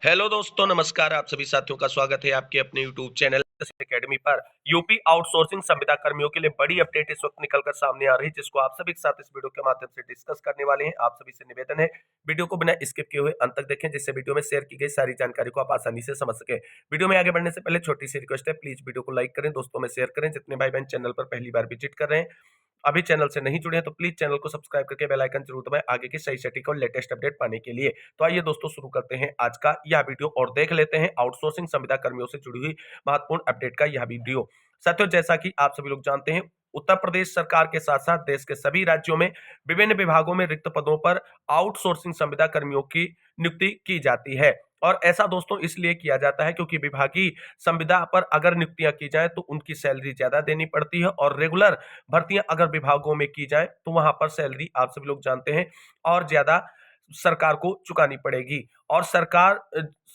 Hello दोस्तों, नमस्कार। आप सभी साथियों का स्वागत है आपके अपने यूट्यूब चैनल एकेडमी पर। यूपी आउटसोर्सिंग संविदा कर्मियों के लिए बड़ी अपडेट इस वक्त निकलकर सामने आ रही है, जिसको आप सभी के साथ इस वीडियो के माध्यम से डिस्कस करने वाले हैं। आप सभी से निवेदन है, वीडियो को बिना स्किप किए हुए अंत तक देखें, जिससे वीडियो में शेयर की गई सारी जानकारी को आप आसानी से समझ सके। वीडियो में आगे बढ़ने से पहले छोटी सी रिक्वेस्ट है, प्लीज वीडियो को लाइक करें, दोस्तों में शेयर करें। जितने भाई बहन चैनल पर पहली बार विजिट कर रहे हैं, अभी चैनल से नहीं जुड़े हैं, तो प्लीज चैनल को सब्सक्राइब करके बेल आइकन जरूर दबाएं आगे की सही सटीक और लेटेस्ट अपडेट पाने के लिए। तो आइए दोस्तों, शुरू करते हैं आज का यह वीडियो और देख लेते हैं आउटसोर्सिंग संविदा कर्मियों से जुड़ी हुई महत्वपूर्ण अपडेट का यह वीडियो। साथियों, जैसा कि आप सभी लोग जानते हैं, उत्तर प्रदेश सरकार के साथ साथ देश के सभी राज्यों में विभिन्न विभागों में रिक्त पदों पर आउटसोर्सिंग संविदा कर्मियों की नियुक्ति की जाती है। और ऐसा दोस्तों इसलिए किया जाता है क्योंकि विभागीय संविदा पर अगर नियुक्तियां की जाए तो उनकी सैलरी ज्यादा देनी पड़ती है, और रेगुलर भर्तियां अगर विभागों में की जाए तो वहां पर सैलरी आप सभी लोग जानते हैं और ज्यादा सरकार को चुकानी पड़ेगी। और सरकार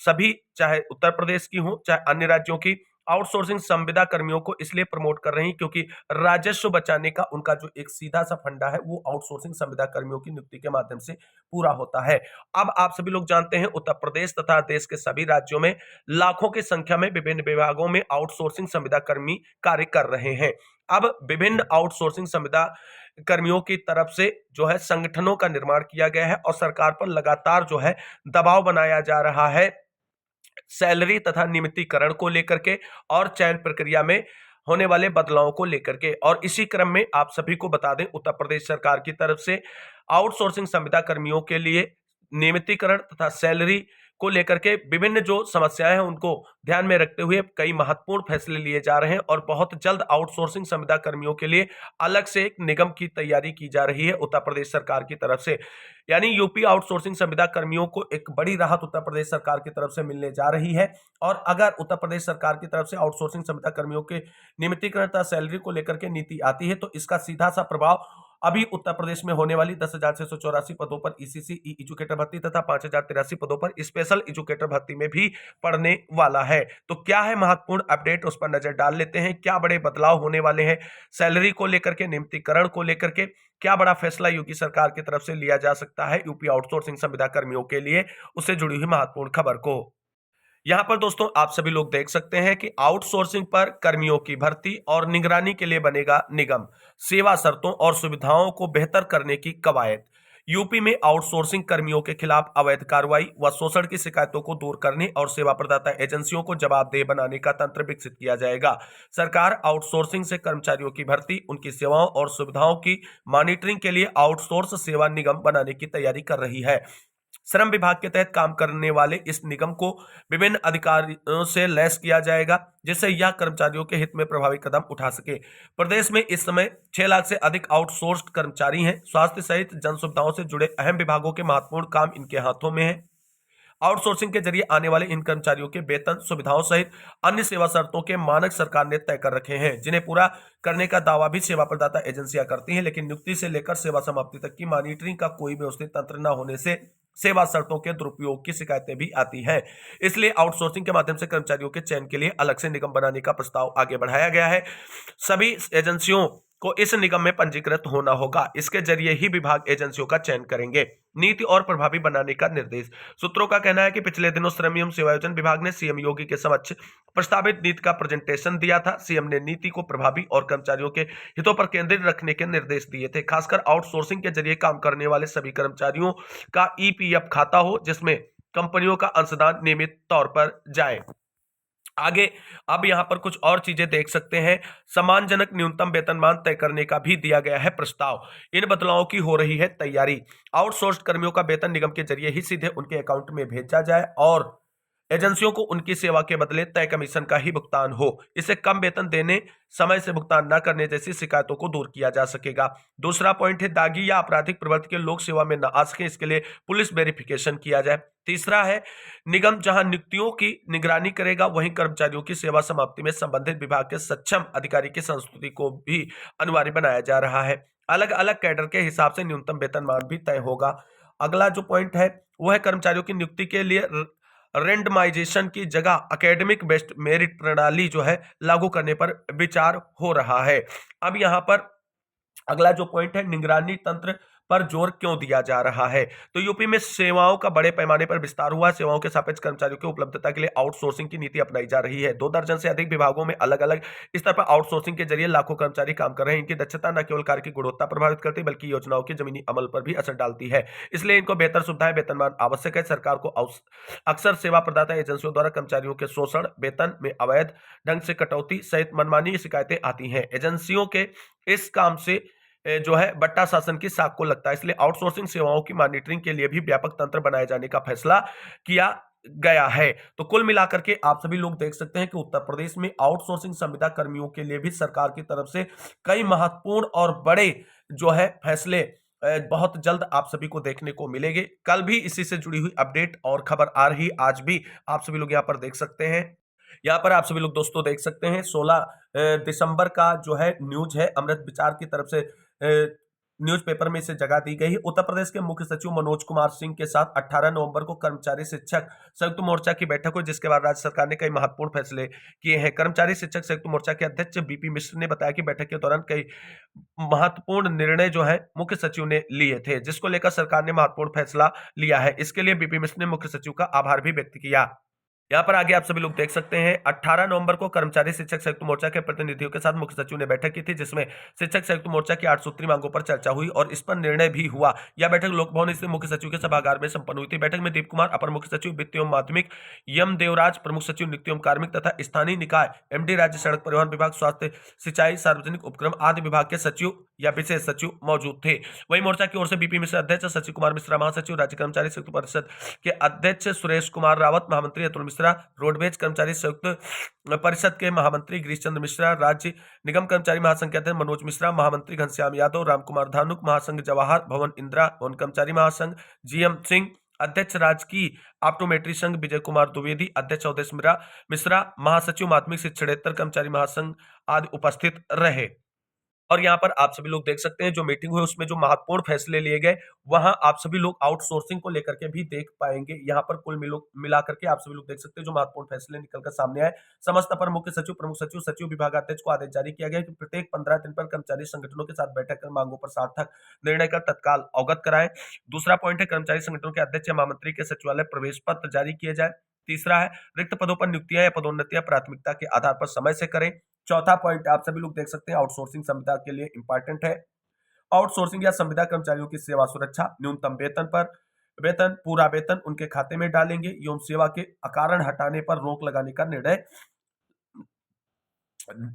सभी, चाहे उत्तर प्रदेश की हो चाहे अन्य राज्यों की, आउटसोर्सिंग संविदा कर्मियों को इसलिए प्रमोट कर रही क्योंकि राजस्व बचाने का उनका जो एक सीधा सा फंडा है वो आउटसोर्सिंग संविदा कर्मियों की नियुक्ति के माध्यम से पूरा होता है। अब आप सभी लोग जानते हैं, उत्तर प्रदेश तथा देश के सभी राज्यों में लाखों की संख्या में विभिन्न विभागों में आउटसोर्सिंग संविदा कर्मी कार्य कर रहे हैं। अब विभिन्न आउटसोर्सिंग संविदा कर्मियों की तरफ से जो है संगठनों का निर्माण किया गया है, और सरकार पर लगातार जो है दबाव बनाया जा रहा है सैलरी तथा नियमितीकरण को लेकर के, और चयन प्रक्रिया में होने वाले बदलावों को लेकर के। और इसी क्रम में आप सभी को बता दें, उत्तर प्रदेश सरकार की तरफ से आउटसोर्सिंग संविदा कर्मियों के लिए नियमितीकरण तथा सैलरी को लेकर के विभिन्न जो समस्याएं हैं उनको ध्यान में रखते हुए कई महत्वपूर्ण फैसले लिए जा रहे हैं, और बहुत जल्द आउटसोर्सिंग संविदा कर्मियों के लिए अलग से एक निगम की तैयारी की जा रही है उत्तर प्रदेश सरकार की तरफ से। यानी यूपी आउटसोर्सिंग संविदा कर्मियों को एक बड़ी राहत उत्तर प्रदेश सरकार की तरफ से मिलने जा रही है। और अगर उत्तर प्रदेश सरकार की तरफ से आउटसोर्सिंग संविदा कर्मियों के नियमितीकरण तथा सैलरी को लेकर के नीति आती है, तो इसका सीधा सा प्रभाव अभी उत्तर प्रदेश में होने वाली 10,684 पदों पर ईसीसी ई एजुकेटर भर्ती तथा 5,083 पदों पर स्पेशल एजुकेटर भर्ती में भी पड़ने वाला है। तो क्या है महत्वपूर्ण अपडेट, उस पर नजर डाल लेते हैं। क्या बड़े बदलाव होने वाले हैं सैलरी को लेकर के, नियमितीकरण को लेकर के, क्या बड़ा फैसला योगी सरकार की तरफ से लिया जा सकता है यूपी आउटसोर्सिंग संविदा कर्मियों के लिए, उससे जुड़ी हुई महत्वपूर्ण खबर को यहां पर दोस्तों आप सभी लोग देख सकते हैं कि आउटसोर्सिंग पर कर्मियों की भर्ती और निगरानी के लिए बनेगा निगम। सेवा शर्तों और सुविधाओं को बेहतर करने की कवायद। यूपी में आउटसोर्सिंग कर्मियों के खिलाफ अवैध कार्रवाई व शोषण की शिकायतों को दूर करने और सेवा प्रदाता एजेंसियों को जवाबदेह बनाने का तंत्र विकसित किया जाएगा। सरकार आउटसोर्सिंग से कर्मचारियों की भर्ती, उनकी सेवाओं और सुविधाओं की मॉनिटरिंग के लिए आउटसोर्स सेवा निगम बनाने की तैयारी कर रही है। श्रम विभाग के तहत काम करने वाले इस निगम को विभिन्न अधिकारियों से लैस किया जाएगा, जिससे यह कर्मचारियों के हित में प्रभावी कदम उठा सके। प्रदेश में इस समय 6 लाख से अधिक आउटसोर्स्ड कर्मचारी हैं। स्वास्थ्य सहित जन सुविधाओं से जुड़े अहम विभागों के महत्वपूर्ण काम इनके हाथों में है। आउटसोर्सिंग के जरिए आने वाले इन कर्मचारियों के वेतन, सुविधाओं सहित अन्य सेवा शर्तों के मानक सरकार ने तय कर रखे हैं, जिन्हें पूरा करने का दावा भी सेवा प्रदाता एजेंसियां करती हैं। लेकिन नियुक्ति से लेकर सेवा समाप्ति तक की मॉनिटरिंग का कोई व्यवस्थित तंत्र न होने से सेवा शर्तों के दुरुपयोग की शिकायतें भी आती हैं। इसलिए आउटसोर्सिंग के माध्यम से कर्मचारियों के चयन के लिए अलग से निगम बनाने का प्रस्ताव आगे बढ़ाया गया है। सभी एजेंसियों को इस निगम में पंजीकृत होना होगा। इसके जरिए ही विभाग एजेंसियों का चयन करेंगे। नीति और प्रभावी बनाने का निर्देश। सूत्रों का कहना है कि पिछले दिनों श्रम एवं सेवायोजन विभाग ने सीएम योगी के समक्ष प्रस्तावित नीति का प्रेजेंटेशन दिया था। सीएम ने नीति को प्रभावी और कर्मचारियों के हितों पर केंद्रित रखने के निर्देश दिए थे। खासकर आउटसोर्सिंग के जरिए काम करने वाले सभी कर्मचारियों का ईपीएफ खाता हो, जिसमें कंपनियों का अंशदान नियमित तौर पर जाए। आगे अब यहां पर कुछ और चीजें देख सकते हैं। सम्मानजनक न्यूनतम वेतनमान तय करने का भी दिया गया है प्रस्ताव। इन बदलावों की हो रही है तैयारी। आउटसोर्स्ड कर्मियों का वेतन निगम के जरिए ही सीधे उनके अकाउंट में भेजा जाए, और एजेंसियों को उनकी सेवा के बदले तय कमीशन का ही भुगतान हो। इसे कम वेतन देने, समय से भुगतान न करने जैसी शिकायतों को दूर किया जा सकेगा। दूसरा पॉइंट है, दागी या आपराधिक प्रवृत्ति के लोग सेवा में न आ सके, इसके लिए पुलिस वेरिफिकेशन किया जाए। तीसरा है, निगम जहां नियुक्तियों की निगरानी करेगा, वहीं कर्मचारियों की सेवा समाप्ति में संबंधित विभाग के सक्षम अधिकारी की संस्तुति को भी अनिवार्य बनाया जा रहा है। अलग अलग कैडर के हिसाब से न्यूनतम वेतनमान भी तय होगा। अगला जो पॉइंट है वो है, कर्मचारियों की नियुक्ति के लिए रेंडमाइजेशन की जगह एकेडमिक बेस्ड मेरिट प्रणाली जो है लागू करने पर विचार हो रहा है। अब यहां पर अगला जो पॉइंट है, निगरानी तंत्र पर जोर क्यों दिया जा रहा है? तो यूपी में सेवाओं का बड़े पैमाने पर विस्तार हुआ। सेवाओं के सापेक्ष कर्मचारियों की उपलब्धता के लिए आउटसोर्सिंग की नीति अपनाई जा रही है। 2 दर्जन से अधिक विभागों में अलग-अलग स्तर पर आउटसोर्सिंग के जरिए लाखों कर्मचारी काम कर रहे हैं। इनकी दक्षता न केवल कार्य की गुणवत्ता प्रभावित करती है, बल्कि योजनाओं के जमीनी अमल पर भी असर डालती है। इसलिए इनको बेहतर सुविधाएं, वेतनमान आवश्यक है। सरकार को अक्सर सेवा प्रदाता एजेंसियों द्वारा कर्मचारियों के शोषण, वेतन में अवैध ढंग से कटौती सहित मनमानी शिकायतें आती हैं। एजेंसियों के इस काम से जो है बट्टा शासन की साख को लगता है। इसलिए आउटसोर्सिंग सेवाओं की मॉनिटरिंग के लिए भी व्यापक तंत्र बनाए जाने का फैसला किया गया है। तो कुल मिलाकर के आप सभी लोग देख सकते हैं कि उत्तर प्रदेश में आउटसोर्सिंग संविदा कर्मियों के लिए भी सरकार की तरफ से कई महत्वपूर्ण और बड़े जो है फैसले बहुत जल्द आप सभी को देखने को मिलेंगे। कल भी इसी से जुड़ी हुई अपडेट और खबर आ रही, आज भी आप सभी लोग यहाँ पर देख सकते हैं। यहाँ पर आप सभी लोग दोस्तों देख सकते हैं 16 दिसंबर का जो है न्यूज है, अमृत विचार की तरफ से न्यूज़पेपर में इसे जगह दी गई है। उत्तर प्रदेश के मुख्य सचिव मनोज कुमार सिंह के साथ 18 नवंबर को कर्मचारी शिक्षक संयुक्त मोर्चा की बैठक हुई, जिसके बाद राज्य सरकार ने कई महत्वपूर्ण फैसले किए हैं। कर्मचारी शिक्षक संयुक्त मोर्चा के अध्यक्ष बीपी मिश्र ने बताया कि बैठक के दौरान कई महत्वपूर्ण निर्णय जो है मुख्य सचिव ने लिए थे, जिसको लेकर सरकार ने महत्वपूर्ण फैसला लिया है। इसके लिए बीपी मिश्र ने मुख्य सचिव का आभार भी व्यक्त किया। यहाँ पर आगे आप सभी लोग देख सकते हैं 18 नवंबर को कर्मचारी शिक्षक संयुक्त मोर्चा के प्रतिनिधियों के साथ मुख्य सचिव ने बैठक की थी, जिसमें शिक्षक संयुक्त मोर्चा की 8 सूत्री मांगों पर चर्चा हुई और इस पर निर्णय भी हुआ। यह बैठक लोक भवन स्थित मुख्य सचिव के सभागार में संपन्न हुई थी। बैठक में दीप कुमार अपर मुख्य सचिव वित्त एवं माध्यमिक, यम देवराज प्रमुख सचिव नित्य एवं कार्मिक तथा स्थानीय निकाय एमडी राज्य सड़क परिवहन विभाग, स्वास्थ्य, सिंचाई, सार्वजनिक उपक्रम आदि विभाग के सचिव या विशेष सचिव मौजूद थे। वही मोर्चा की ओर से बीपी मिश्रा अध्यक्ष, सचिव कुमार मिश्रा महासचिव, राज्य कर्मचारी संयुक्त परिषद के अध्यक्ष सुरेश कुमार रावत, महामंत्री अतुल मिश्रा, रोडवेज कर्मचारी संयुक्त परिषद के महामंत्री गिरीश चंद्र मिश्रा, राज्य निगम कर्मचारी महासंघ के अध्यक्ष मनोज मिश्रा, महामंत्री घनश्याम यादव, रामकुमार धानुक, महासंघ जवाहर भवन इंदिरा भवन कर्मचारी महासंघ जीएम सिंह, अध्यक्ष राजकीय ऑप्टोमेट्री संघ विजय कुमार द्विवेदी, अध्यक्ष अवधेश मिश्रा, महासचिव माध्यमिक शिक्षणेतर कर्मचारी महासंघ आदि उपस्थित रहे। और यहाँ पर आप सभी लोग देख सकते हैं जो मीटिंग हुई उसमें जो महत्वपूर्ण फैसले लिए गए, वहां आप सभी लोग आउटसोर्सिंग को लेकर के भी देख पाएंगे। यहाँ पर कुल मिलाकर के आप सभी लोग देख सकते हैं जो महत्वपूर्ण फैसले निकलकर सामने आए। समस्त अपर मुख्य सचिव, प्रमुख सचिव, सचिव विभागाध्यक्ष को आदेश जारी किया गया कि प्रत्येक 15 दिन पर कर्मचारी संगठनों के साथ बैठक कर मांगों पर सार्थक निर्णय कर तत्काल अवगत कराएं। दूसरा पॉइंट है कर्मचारी संगठनों के अध्यक्ष या महामंत्री के सचिवालय प्रवेश पत्र जारी किए जाए। तीसरा है रिक्त पदों पर नियुक्तियां या पदोन्नतियां प्राथमिकता के आधार पर समय से करें। चौथा पॉइंट आप सभी लोग देख सकते हैं आउटसोर्सिंग संविदा के लिए इंपॉर्टेंट है। आउटसोर्सिंग या संविदा कर्मचारियों की सेवा सुरक्षा, न्यूनतम वेतन पूरा वेतन उनके खाते में डालेंगे एवं सेवा के अकारण हटाने पर रोक लगाने का निर्णय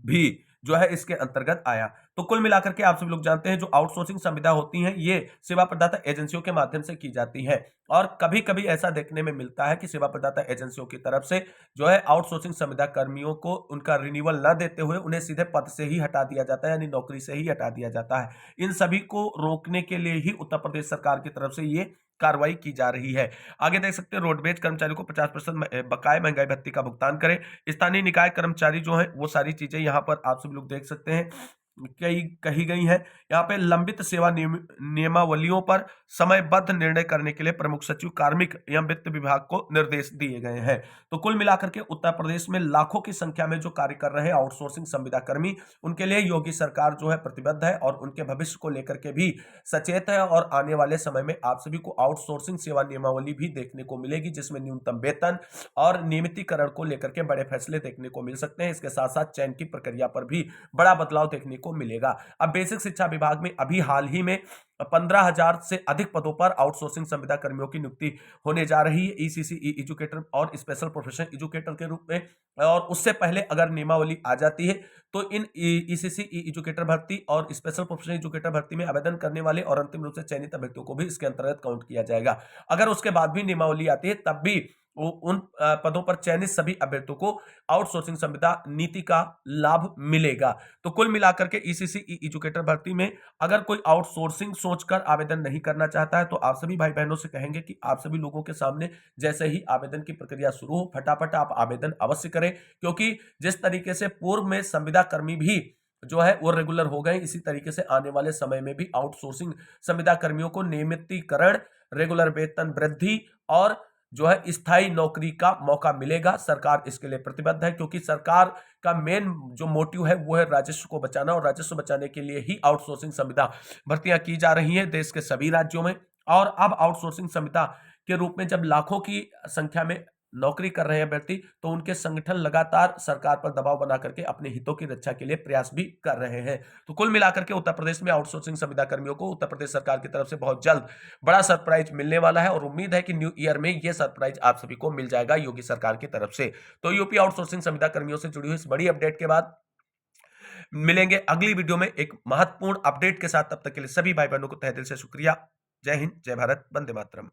भी जो है इसके अंतर्गत आया। तो कुल मिलाकर के आप सभी लोग जानते हैं जो आउटसोर्सिंग संविदा होती हैं ये सेवा प्रदाता एजेंसियों के माध्यम से की जाती है और कभी कभी ऐसा देखने में मिलता है कि सेवा प्रदाता एजेंसियों की तरफ से जो है आउटसोर्सिंग संविदा कर्मियों को उनका रिन्यूअल न देते हुए उन्हें सीधे पद से ही हटा दिया जाता है, यानी नौकरी से ही हटा दिया जाता है। इन सभी को रोकने के लिए ही उत्तर प्रदेश सरकार की तरफ से ये कार्रवाई की जा रही है। आगे देख सकते हैं रोडवेज कर्मचारियों को 50% बकाये महंगाई भत्ते का भुगतान करें। स्थानीय निकाय कर्मचारी जो है वो सारी चीजें यहाँ पर आप सभी लोग देख सकते हैं कही गई है। यहाँ पे लंबित सेवा नियमावलियों पर समयबद्ध निर्णय करने के लिए प्रमुख सचिव कार्मिक एवं वित्त विभाग को निर्देश दिए गए हैं। तो कुल मिलाकर के उत्तर प्रदेश में लाखों की संख्या में जो कार्य कर रहे हैं आउटसोर्सिंग संविदा कर्मी, उनके लिए योगी सरकार जो है प्रतिबद्ध है और उनके भविष्य को लेकर के भी सचेत है और आने वाले समय में आप सभी को आउटसोर्सिंग सेवा नियमावली भी देखने को मिलेगी, जिसमें न्यूनतम वेतन और नियमितीकरण को लेकर के बड़े फैसले देखने को मिल सकते हैं। इसके साथ साथ चयन की प्रक्रिया पर भी बड़ा बदलाव देखने को मिलेगा। अब बेसिक शिक्षा विभाग में अभी हाल ही में 15,000 से अधिक पदों पर आउटसोर्सिंग संविदा कर्मियों की नियुक्ति होने जा रही है, ईसीसी एजुकेटर और स्पेशल प्रोफेशनल एजुकेटर के रूप में। और उससे पहले अगर नियमावली आ जाती है तो इन ईसीसी एजुकेटर भर्ती और स्पेशल प्रोफेशनल एजुकेटर भर्ती में आवेदन करने वाले और अंतिम रूप से चयनित अभ्यर्थियों को भी इसके अंतर्गत काउंट किया जाएगा। अगर उसके बाद भी नियमावली आती है तब भी उन पदों पर चयनित सभी अभ्यर्थियों को आउटसोर्सिंग संविदा नीति का लाभ मिलेगा। तो कुल मिलाकर के ईसीसी एजुकेटर भर्ती में अगर कोई आउटसोर्सिंग सोचकर आवेदन नहीं करना चाहता है तो आप सभी भाई बहनों से कहेंगे कि आप सभी लोगों के सामने जैसे ही आवेदन की प्रक्रिया शुरू हो फटाफट आप आवेदन अवश्य करें, क्योंकि जिस तरीके से पूर्व में संविदा कर्मी भी जो है वो रेगुलर हो गए, इसी तरीके से आने वाले समय में भी आउटसोर्सिंग संविदा कर्मियों को नियमितीकरण, रेगुलर वेतन वृद्धि और जो है स्थायी नौकरी का मौका मिलेगा। सरकार इसके लिए प्रतिबद्ध है, क्योंकि सरकार का मेन जो मोटिव है वो है राजस्व को बचाना, और राजस्व बचाने के लिए ही आउटसोर्सिंग संविदा भर्तियां की जा रही हैं देश के सभी राज्यों में। और अब आउटसोर्सिंग संविदा के रूप में जब लाखों की संख्या में नौकरी कर रहे हैं व्यक्ति, तो उनके संगठन लगातार सरकार पर दबाव बना करके अपने हितों की रक्षा के लिए प्रयास भी कर रहे हैं। तो कुल मिलाकर के उत्तर प्रदेश में आउटसोर्सिंग संविदा कर्मियों को उत्तर प्रदेश सरकार की तरफ से बहुत जल्द बड़ा सरप्राइज मिलने वाला है, और उम्मीद है कि न्यू ईयर में यह सरप्राइज आप सभी को मिल जाएगा योगी सरकार की तरफ से। तो यूपी आउटसोर्सिंग संविदा कर्मियों से जुड़ी हुई इस बड़ी अपडेट के बाद मिलेंगे अगली वीडियो में एक महत्वपूर्ण अपडेट के साथ। तब तक के लिए सभी भाई बहनों को तहे दिल से शुक्रिया। जय हिंद, जय भारत, वंदे मातरम।